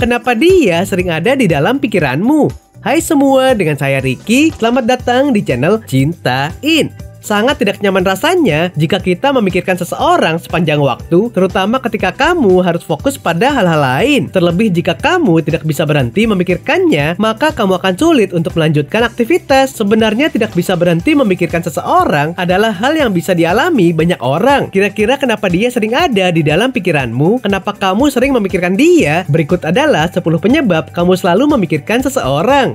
kenapa dia sering ada di dalam pikiranmu? Hai semua, dengan saya Ricky. Selamat datang di channel Cintain. Sangat tidak nyaman rasanya jika kita memikirkan seseorang sepanjang waktu, terutama ketika kamu harus fokus pada hal-hal lain. Terlebih jika kamu tidak bisa berhenti memikirkannya, maka kamu akan sulit untuk melanjutkan aktivitas. Sebenarnya tidak bisa berhenti memikirkan seseorang adalah hal yang bisa dialami banyak orang. Kira-kira kenapa dia sering ada di dalam pikiranmu? Kenapa kamu sering memikirkan dia? Berikut adalah 10 penyebab kamu selalu memikirkan seseorang.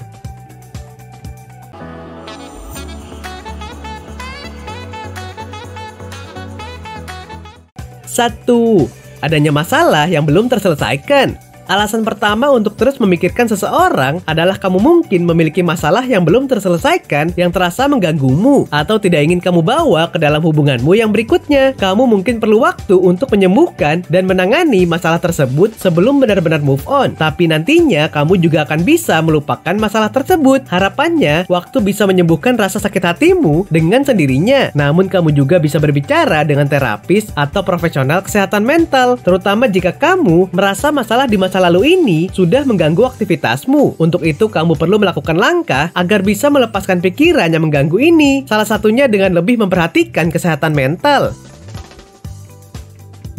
1. Adanya masalah yang belum terselesaikan. Alasan pertama untuk terus memikirkan seseorang adalah kamu mungkin memiliki masalah yang belum terselesaikan yang terasa mengganggumu atau tidak ingin kamu bawa ke dalam hubunganmu yang berikutnya. Kamu mungkin perlu waktu untuk menyembuhkan dan menangani masalah tersebut sebelum benar-benar move on. Tapi nantinya kamu juga akan bisa melupakan masalah tersebut. Harapannya, waktu bisa menyembuhkan rasa sakit hatimu dengan sendirinya. Namun kamu juga bisa berbicara dengan terapis atau profesional kesehatan mental, terutama jika kamu merasa masalah di masa lalu ini sudah mengganggu aktivitasmu. Untuk itu kamu perlu melakukan langkah agar bisa melepaskan pikiran yang mengganggu ini. Salah satunya dengan lebih memperhatikan kesehatan mental.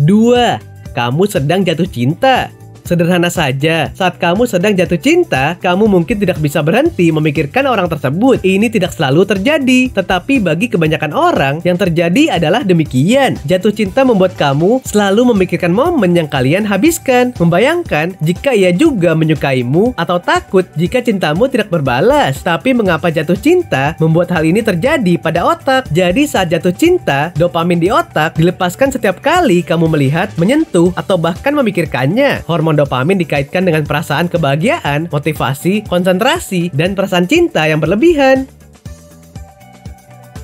2. Kamu sedang jatuh cinta. Sederhana saja, saat kamu sedang jatuh cinta, kamu mungkin tidak bisa berhenti memikirkan orang tersebut. Ini tidak selalu terjadi, tetapi bagi kebanyakan orang, yang terjadi adalah demikian. Jatuh cinta membuat kamu selalu memikirkan momen yang kalian habiskan, membayangkan jika ia juga menyukaimu, atau takut jika cintamu tidak berbalas. Tapi mengapa jatuh cinta membuat hal ini terjadi pada otak? Jadi saat jatuh cinta, dopamin di otak dilepaskan setiap kali kamu melihat, menyentuh, atau bahkan memikirkannya. Hormon dopamin dikaitkan dengan perasaan kebahagiaan, motivasi, konsentrasi, dan perasaan cinta yang berlebihan.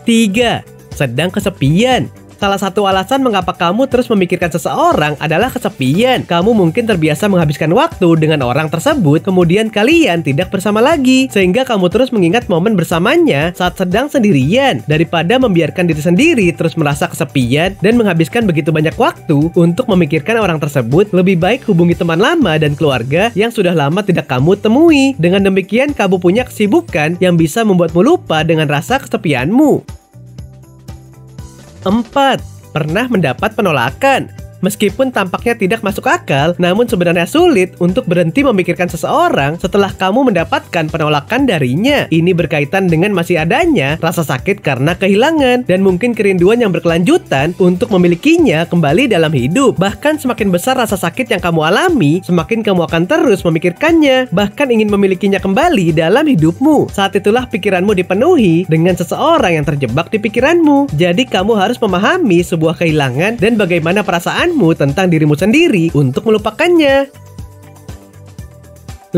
3. Sedang kesepian. Salah satu alasan mengapa kamu terus memikirkan seseorang adalah kesepian. Kamu mungkin terbiasa menghabiskan waktu dengan orang tersebut, kemudian kalian tidak bersama lagi, sehingga kamu terus mengingat momen bersamanya saat sedang sendirian. Daripada membiarkan diri sendiri terus merasa kesepian dan menghabiskan begitu banyak waktu untuk memikirkan orang tersebut, lebih baik hubungi teman lama dan keluarga yang sudah lama tidak kamu temui. Dengan demikian, kamu punya kesibukan yang bisa membuatmu lupa dengan rasa kesepianmu. 4. Pernah mendapat penolakan. Meskipun tampaknya tidak masuk akal, namun sebenarnya sulit untuk berhenti memikirkan seseorang setelah kamu mendapatkan penolakan darinya. Ini berkaitan dengan masih adanya rasa sakit karena kehilangan dan mungkin kerinduan yang berkelanjutan untuk memilikinya kembali dalam hidup. Bahkan semakin besar rasa sakit yang kamu alami, semakin kamu akan terus memikirkannya, bahkan ingin memilikinya kembali dalam hidupmu. Saat itulah pikiranmu dipenuhi dengan seseorang yang terjebak di pikiranmu. Jadi kamu harus memahami sebuah kehilangan dan bagaimana perasaan tentang dirimu sendiri untuk melupakannya. 5.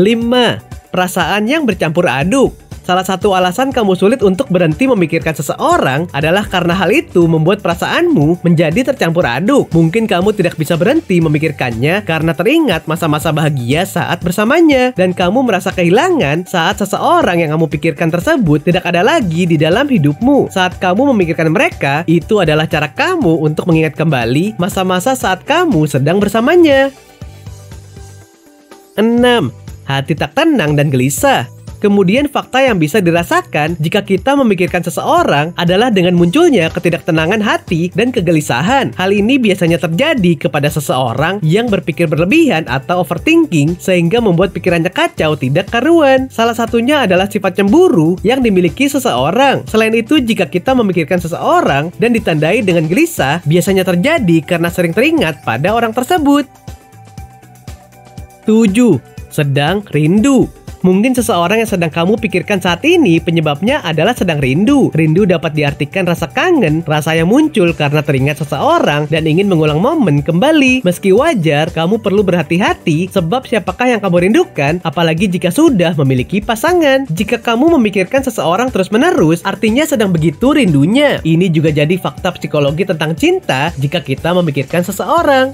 Perasaan yang bercampur aduk. Salah satu alasan kamu sulit untuk berhenti memikirkan seseorang adalah karena hal itu membuat perasaanmu menjadi tercampur aduk. Mungkin kamu tidak bisa berhenti memikirkannya karena teringat masa-masa bahagia saat bersamanya, dan kamu merasa kehilangan saat seseorang yang kamu pikirkan tersebut tidak ada lagi di dalam hidupmu. Saat kamu memikirkan mereka, itu adalah cara kamu untuk mengingat kembali masa-masa saat kamu sedang bersamanya. 6. Hati tak tenang dan gelisah. Kemudian fakta yang bisa dirasakan jika kita memikirkan seseorang adalah dengan munculnya ketidaktenangan hati dan kegelisahan. Hal ini biasanya terjadi kepada seseorang yang berpikir berlebihan atau overthinking sehingga membuat pikirannya kacau tidak karuan. Salah satunya adalah sifat cemburu yang dimiliki seseorang. Selain itu, jika kita memikirkan seseorang dan ditandai dengan gelisah, biasanya terjadi karena sering teringat pada orang tersebut. 7. Sedang rindu. Mungkin seseorang yang sedang kamu pikirkan saat ini penyebabnya adalah sedang rindu. Rindu dapat diartikan rasa kangen, rasa yang muncul karena teringat seseorang dan ingin mengulang momen kembali. Meski wajar, kamu perlu berhati-hati sebab siapakah yang kamu rindukan, apalagi jika sudah memiliki pasangan. Jika kamu memikirkan seseorang terus-menerus, artinya sedang begitu rindunya. Ini juga jadi fakta psikologi tentang cinta jika kita memikirkan seseorang.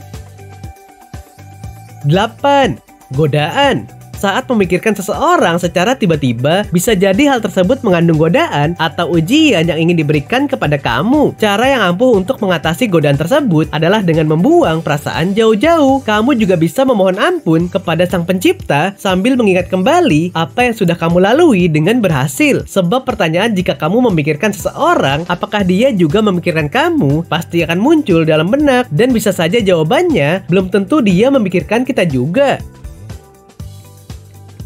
8. Godaan. Saat memikirkan seseorang secara tiba-tiba, bisa jadi hal tersebut mengandung godaan atau ujian yang ingin diberikan kepada kamu. Cara yang ampuh untuk mengatasi godaan tersebut adalah dengan membuang perasaan jauh-jauh. Kamu juga bisa memohon ampun kepada Sang Pencipta sambil mengingat kembali apa yang sudah kamu lalui dengan berhasil. Sebab pertanyaan jika kamu memikirkan seseorang, apakah dia juga memikirkan kamu, pasti akan muncul dalam benak. Dan bisa saja jawabannya, belum tentu dia memikirkan kita juga.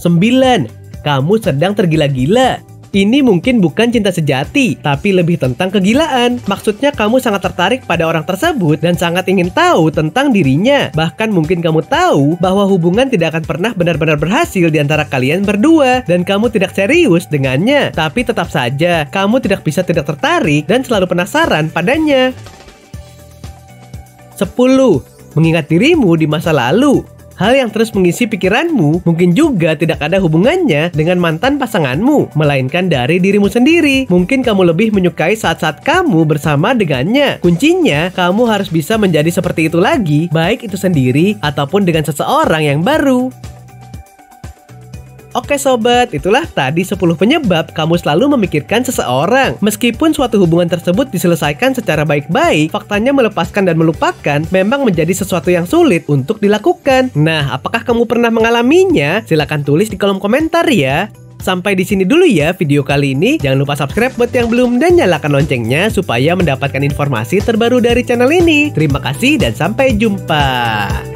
9. Kamu sedang tergila-gila. Ini mungkin bukan cinta sejati, tapi lebih tentang kegilaan. Maksudnya kamu sangat tertarik pada orang tersebut dan sangat ingin tahu tentang dirinya. Bahkan mungkin kamu tahu bahwa hubungan tidak akan pernah benar-benar berhasil di antara kalian berdua dan kamu tidak serius dengannya. Tapi tetap saja, kamu tidak bisa tidak tertarik dan selalu penasaran padanya. 10. Mengingat dirimu di masa lalu. Hal yang terus mengisi pikiranmu mungkin juga tidak ada hubungannya dengan mantan pasanganmu, melainkan dari dirimu sendiri. Mungkin kamu lebih menyukai saat-saat kamu bersama dengannya. Kuncinya, kamu harus bisa menjadi seperti itu lagi, baik itu sendiri ataupun dengan seseorang yang baru. Oke sobat, itulah tadi 10 penyebab kamu selalu memikirkan seseorang. Meskipun suatu hubungan tersebut diselesaikan secara baik-baik, faktanya melepaskan dan melupakan memang menjadi sesuatu yang sulit untuk dilakukan. Nah, apakah kamu pernah mengalaminya? Silahkan tulis di kolom komentar ya. Sampai di sini dulu ya video kali ini. Jangan lupa subscribe buat yang belum dan nyalakan loncengnya supaya mendapatkan informasi terbaru dari channel ini. Terima kasih dan sampai jumpa.